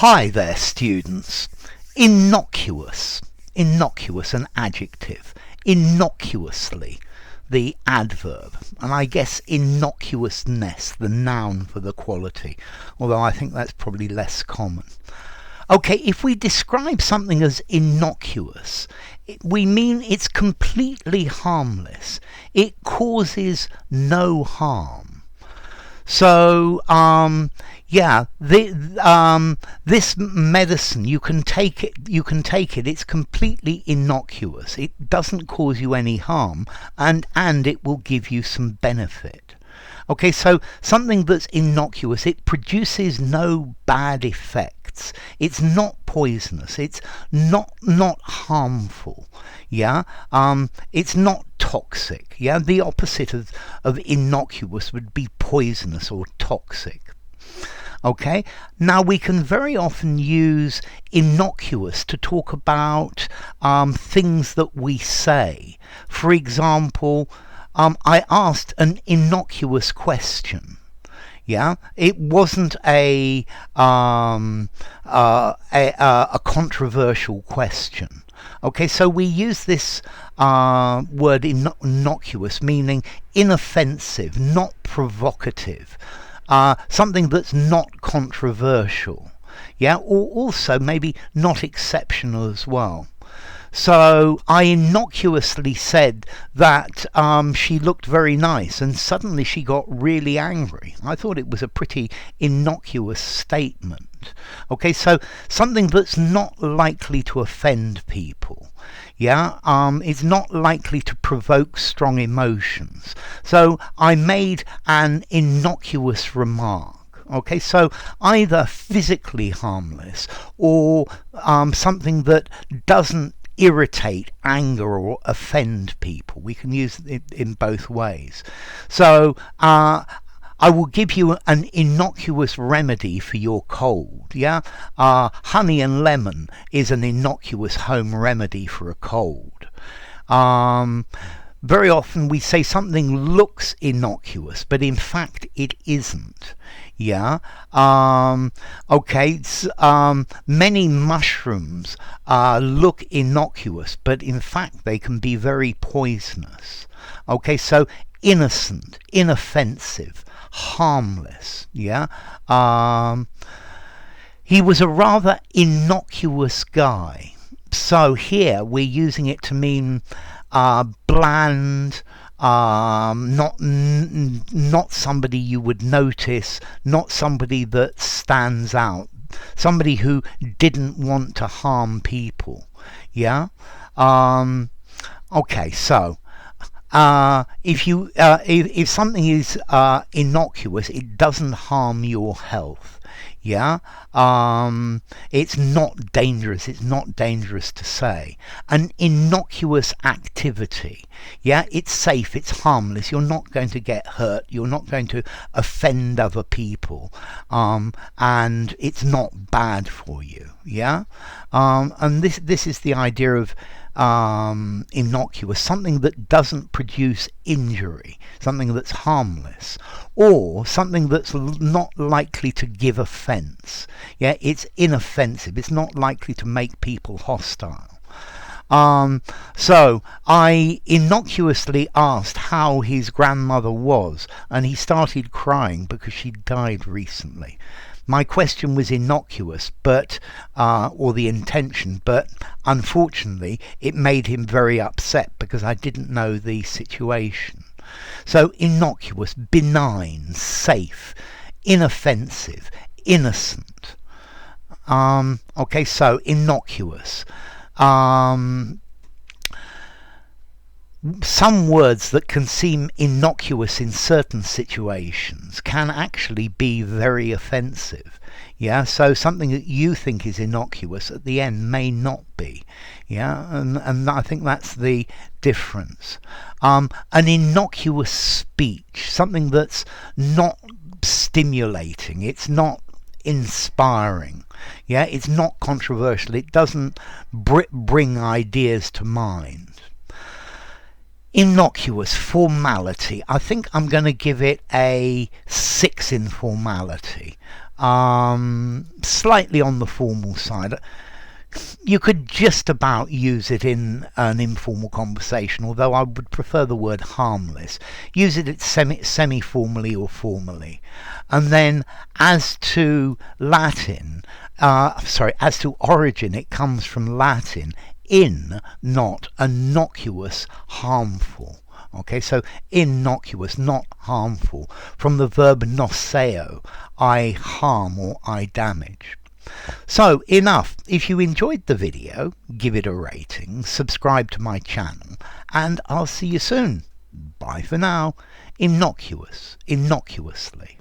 Hi there, students. Innocuous. Innocuous, an adjective. Innocuously, the adverb. And I guess innocuousness, the noun for the quality. Although I think that's probably less common. Okay, if we describe something as innocuous, we mean it's completely harmless. It causes no harm. So, this medicine, you can take it, it's completely innocuous. It doesn't cause you any harm, and it will give you some benefit. Okay, so something that's innocuous, it produces no bad effects. It's not poisonous. It's not harmful. It's not toxic. The opposite of innocuous would be poisonous or toxic. Okay, now we can very often use innocuous to talk about things that we say. For example, I asked an innocuous question. It wasn't a controversial question. Okay, so we use this word innocuous, meaning inoffensive, not provocative, something that's not controversial. Or also maybe not exceptional as well. So I innocuously said that she looked very nice, and suddenly she got really angry. I thought it was a pretty innocuous statement. Okay, so something that's not likely to offend people. It's not likely to provoke strong emotions. So I made an innocuous remark. Okay, so either physically harmless or something that doesn't irritate, anger, or offend people. We can use it in both ways. So I will give you an innocuous remedy for your cold. Honey and lemon is an innocuous home remedy for a cold. Very often we say something looks innocuous, but in fact it isn't. Many mushrooms look innocuous, but in fact they can be very poisonous. Okay, so innocent, inoffensive, harmless. He was a rather innocuous guy. So here we're using it to mean bland, not somebody you would notice, not somebody that stands out, somebody who didn't want to harm people. Okay, so if something is innocuous, it doesn't harm your health. It's not dangerous. It's not dangerous to say. An innocuous activity. It's safe. It's harmless. You're not going to get hurt. You're not going to offend other people. And it's not bad for you. And this is the idea of innocuous, something that doesn't produce injury, something that's harmless, or something that's not likely to give offence. It's inoffensive. It's not likely to make people hostile. So I innocuously asked how his grandmother was, and he started crying because she died recently. My question was innocuous, or the intention, but unfortunately it made him very upset because I didn't know the situation. So innocuous, benign, safe, inoffensive, innocent. Okay, so innocuous. Some words that can seem innocuous in certain situations can actually be very offensive. So something that you think is innocuous at the end may not be. And I think that's the difference. An innocuous speech, something that's not stimulating, it's not inspiring. It's not controversial. It doesn't bring ideas to mind. Innocuous, formality. I think I'm going to give it a 6 in formality. Slightly on the formal side. You could just about use it in an informal conversation, although I would prefer the word harmless. Use it semi-formally or formally. And then as to Latin, as to origin, it comes from Latin, in, not, innocuous, harmful. Okay, so innocuous, not harmful, from the verb noceo, I harm or I damage. So enough. If you enjoyed the video, give it a rating, subscribe to my channel, and I'll see you soon. Bye for now. Innocuous, innocuously.